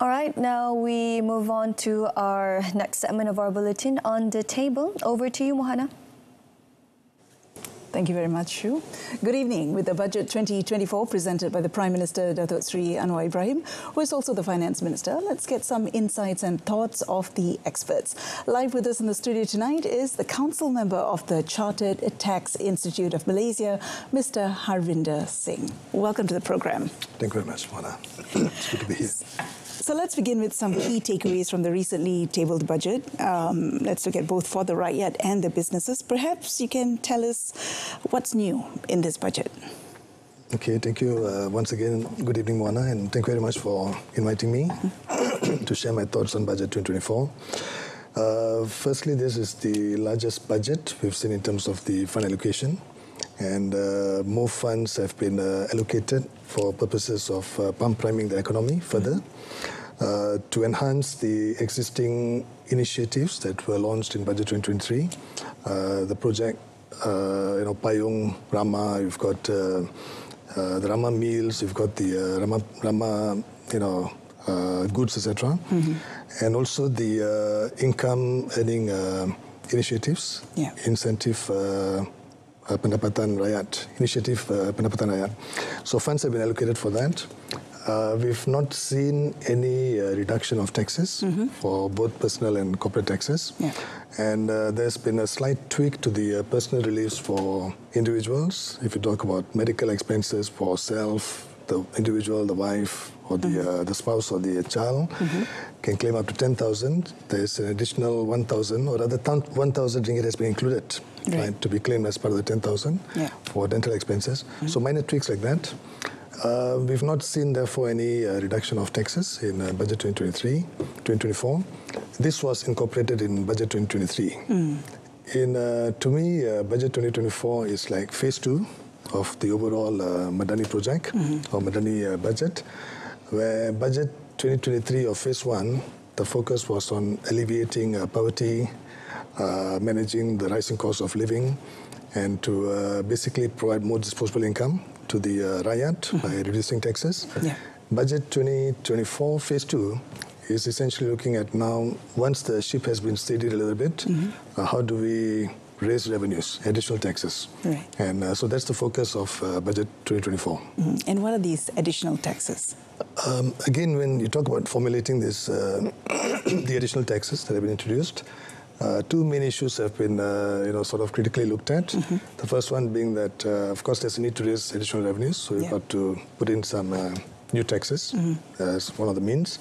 All right, now we move on to our next segment of our bulletin, On the Table. Over to you, Mohana. Thank you very much, Shu. Good evening. With the Budget 2024 presented by the Prime Minister, Datuk Sri Anwar Ibrahim, who is also the Finance Minister, let's get some insights and thoughts of the experts. Live with us in the studio tonight is the Council Member of the Chartered Tax Institute of Malaysia, Mr. Harvinder Singh. Welcome to the programme. Thank you very much, Mohana. It's good to be here. So let's begin with some key takeaways from the recently tabled budget. Let's look at both for the rakyat and the businesses. Perhaps you can tell us what's new in this budget. Okay, thank you once again. Good evening, Mohana, and thank you very much for inviting me to share my thoughts on Budget 2024. Firstly, this is the largest budget we've seen in terms of the fund allocation, and more funds have been allocated for purposes of pump priming the economy further. To enhance the existing initiatives that were launched in Budget 2023, the project, Payung, Rama, you've got the Rama meals, you've got the Rama, goods, etc., and also the income earning initiatives, incentive. Pendapatan Rakyat, Initiative Pendapatan Rakyat. So funds have been allocated for that. We've not seen any reduction of taxes for both personal and corporate taxes. And there's been a slight tweak to the personal reliefs for individuals. If you talk about medical expenses for self, the individual, the wife, or the spouse or the child can claim up to 10,000. There's an additional 1,000, or rather 1,000 ringgit has been included, right, to be claimed as part of the 10,000 for dental expenses. So minor tweaks like that. We've not seen, therefore, any reduction of taxes in Budget 2024. This was incorporated in Budget 2023. To me, Budget 2024 is like phase 2 of the overall Madani project or Madani budget, where Budget 2023 of phase 1, the focus was on alleviating poverty, managing the rising cost of living, and to basically provide more disposable income to the rakyat by reducing taxes. Budget 2024 phase 2 is essentially looking at now, once the ship has been steadied a little bit, how do we raise revenues, additional taxes. And so that's the focus of Budget 2024. And what are these additional taxes? Again, when you talk about formulating this, the additional taxes that have been introduced, two main issues have been sort of critically looked at. The first one being that, of course, there's a need to raise additional revenues, so you've got to put in some new taxes as one of the means.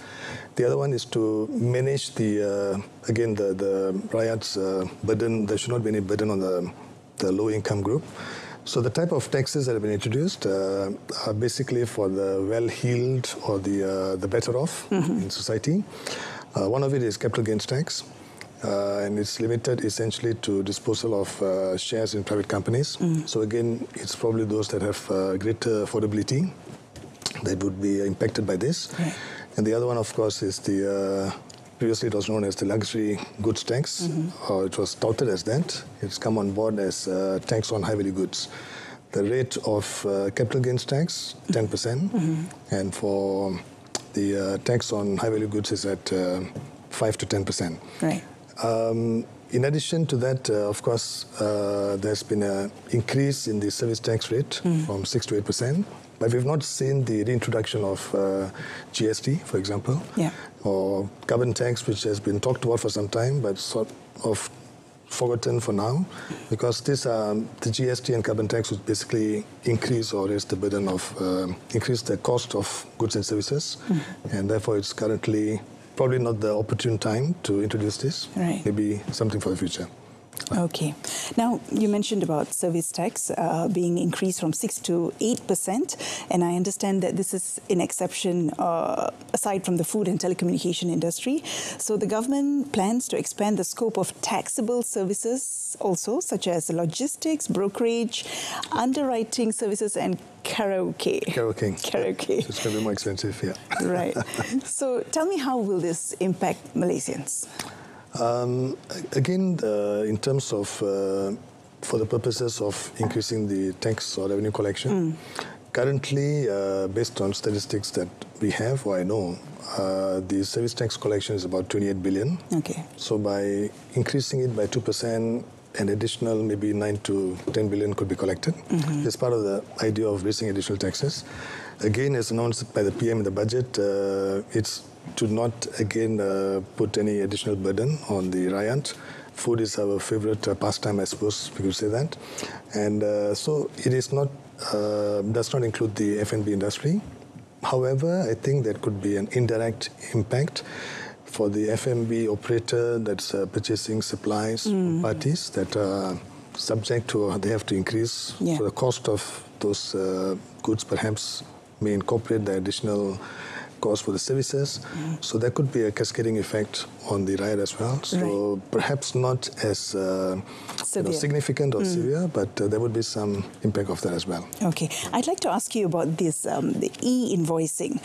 The other one is to manage the rakyat's burden. There should not be any burden on the low-income group. So the type of taxes that have been introduced are basically for the well-heeled or the better off in society. One of it is capital gains tax, and it's limited essentially to disposal of shares in private companies. So again, it's probably those that have greater affordability that would be impacted by this. And the other one, of course, is the previously it was known as the luxury goods tax, or it was touted as that. It's come on board as tax on high-value goods. The rate of capital gains tax, 10%, and for the tax on high-value goods is at 5 to 10%. In addition to that, of course, there's been an increase in the service tax rate from 6 to 8%. But we've not seen the reintroduction of GST, for example, or carbon tax, which has been talked about for some time, but sort of forgotten for now, because this, the GST and carbon tax would basically increase or raise the burden of, increase the cost of goods and services, and therefore it's currently probably not the opportune time to introduce this. Maybe something for the future. Okay. Now, you mentioned about service tax being increased from 6 to 8%, and I understand that this is an exception aside from the food and telecommunication industry. So the government plans to expand the scope of taxable services also, such as logistics, brokerage, underwriting services, and karaoke. Karaoke. It's going to be more expensive, Right. So tell me, how will this impact Malaysians? Again, in terms of, for the purposes of increasing the tax or revenue collection, Currently, based on statistics that we have, or I know, the service tax collection is about 28 billion. Okay. So by increasing it by 2%, an additional maybe 9 to 10 billion could be collected. As part of the idea of raising additional taxes. Again, as announced by the PM in the budget, it's to not again put any additional burden on the rakyat. Food is our favorite pastime, I suppose we could say that. And so it is not, does not include the F&B industry. However, I think there could be an indirect impact for the F&B operator that's purchasing supplies from parties that are subject to, they have to increase. Yeah. So the cost of those goods perhaps may incorporate the additional cost for the services. So there could be a cascading effect on the rakyat as well. So perhaps not as significant or severe, but there would be some impact of that as well. Okay. I'd like to ask you about this, the e-invoicing.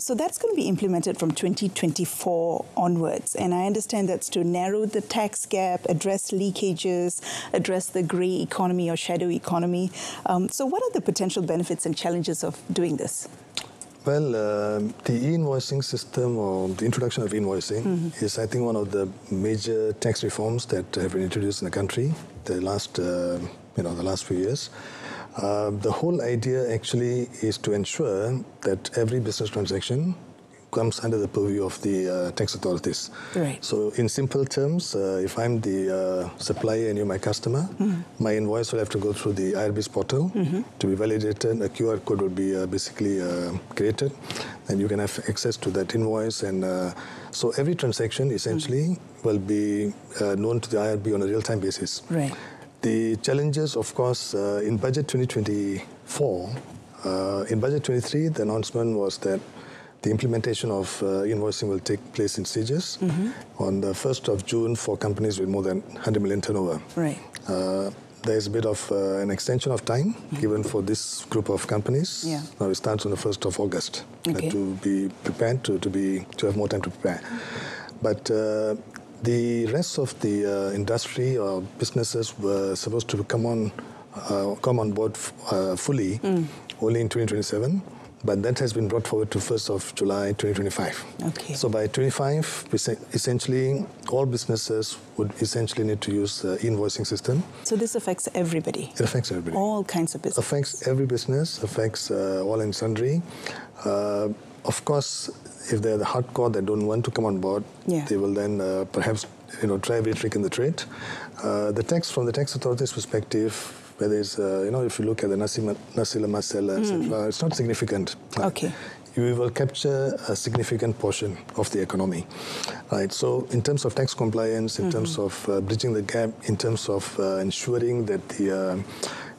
So that's going to be implemented from 2024 onwards. And I understand that's to narrow the tax gap, address leakages, address the grey economy or shadow economy. So what are the potential benefits and challenges of doing this? Well, the e-invoicing system, or the introduction of invoicing, is, I think, one of the major tax reforms that have been introduced in the country the last few years. The whole idea actually is to ensure that every business transaction comes under the purview of the tax authorities. Right. So in simple terms, if I'm the supplier and you're my customer, my invoice will have to go through the IRB's portal to be validated. A QR code will be basically created, and you can have access to that invoice. And so every transaction essentially will be known to the IRB on a real-time basis. Right. The challenges, of course, in Budget 2024, in Budget 23, the announcement was that the implementation of invoicing will take place in stages on the 1st of June for companies with more than 100 million turnover. Right. There's a bit of an extension of time given for this group of companies. Yeah. Now it starts on the 1st of August to be prepared, to have more time to prepare. But the rest of the industry or businesses were supposed to come on board fully only in 2027. But that has been brought forward to 1st of July 2025. Okay. So by 25, essentially, all businesses would essentially need to use the invoicing system. So this affects everybody? It affects everybody. All kinds of business? Affects every business, affects all and sundry. Of course, if they're the hardcore that don't want to come on board, they will then perhaps try every trick in the trade. From the tax authorities' perspective, whether it's, if you look at the nasi lemak sellers, it's not significant. Okay. You will capture a significant portion of the economy. Right. So in terms of tax compliance, in terms of bridging the gap, in terms of ensuring that the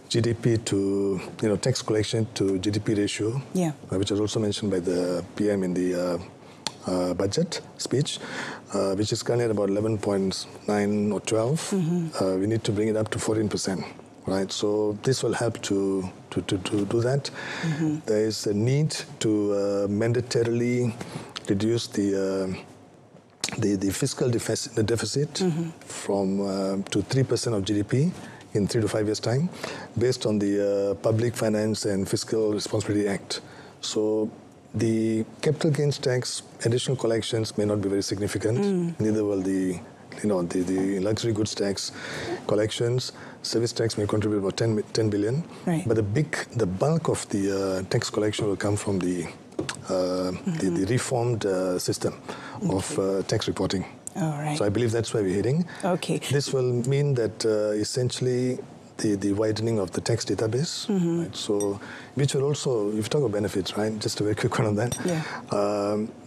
GDP to, tax collection to GDP ratio, which was also mentioned by the PM in the budget speech, which is currently at about 11.9 or 12. We need to bring it up to 14%. Right, so this will help to do that. There is a need to mandatorily reduce the fiscal deficit from to 3% of GDP in 3 to 5 years' time, based on the Public Finance and Fiscal Responsibility Act. So the capital gains tax additional collections may not be very significant. Neither will the luxury goods tax collections. Service tax may contribute about 10 billion. Right. But the bulk of the tax collection will come from the reformed system of tax reporting. All right. So I believe that's where we're heading. Okay. This will mean that essentially the widening of the tax database, right? So, which will also, if you talk about benefits, right? Just a very quick one on that.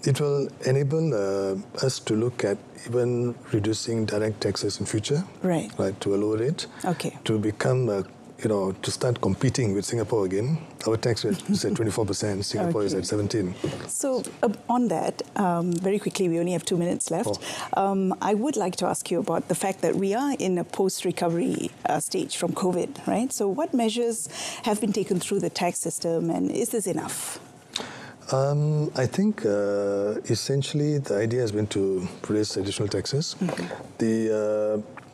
It will enable us to look at even reducing direct taxes in future, right? To a lower rate, to become to start competing with Singapore again. Our tax rate is at 24%, Singapore is at 17%. So on that, very quickly, we only have 2 minutes left. I would like to ask you about the fact that we are in a post-recovery stage from COVID, right? So what measures have been taken through the tax system, and is this enough? I think essentially the idea has been to raise additional taxes.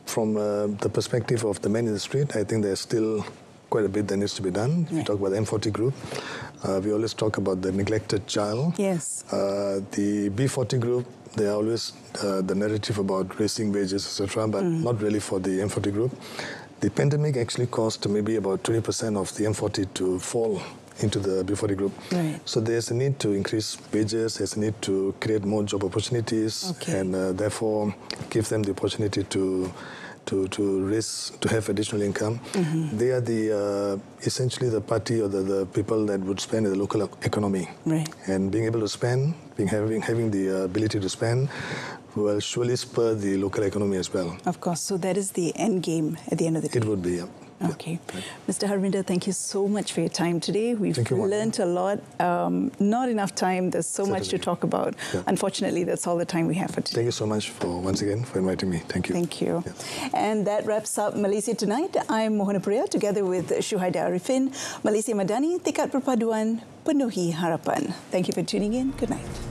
From the perspective of the man in the street, I think there's still quite a bit that needs to be done. If you talk about the M40 group, we always talk about the neglected child. Yes. The B40 group, they are always the narrative about raising wages, etc., but not really for the M40 group. The pandemic actually caused maybe about 20% of the M40 to fall into the B40 group. Right. So there's a need to increase wages, there's a need to create more job opportunities, and therefore give them the opportunity to have additional income. They are the essentially the party or the people that would spend in the local economy. Right. And being able to spend, having the ability to spend, will surely spur the local economy as well. Of course. So that is the end game at the end of the day. It would be, yeah. Okay. Yeah. Mr. Harvinder, thank you so much for your time today. We've learned a lot. Not enough time. There's so much to talk about. Yeah. Unfortunately, that's all the time we have for today. Thank you so much once again for inviting me. Thank you. Thank you. Yeah. And that wraps up Malaysia Tonight. I'm Mohana Priya together with Shuhaida Arifin. Malaysia Madani, Tekad Perpaduan, Penuhi Harapan. Thank you for tuning in. Good night.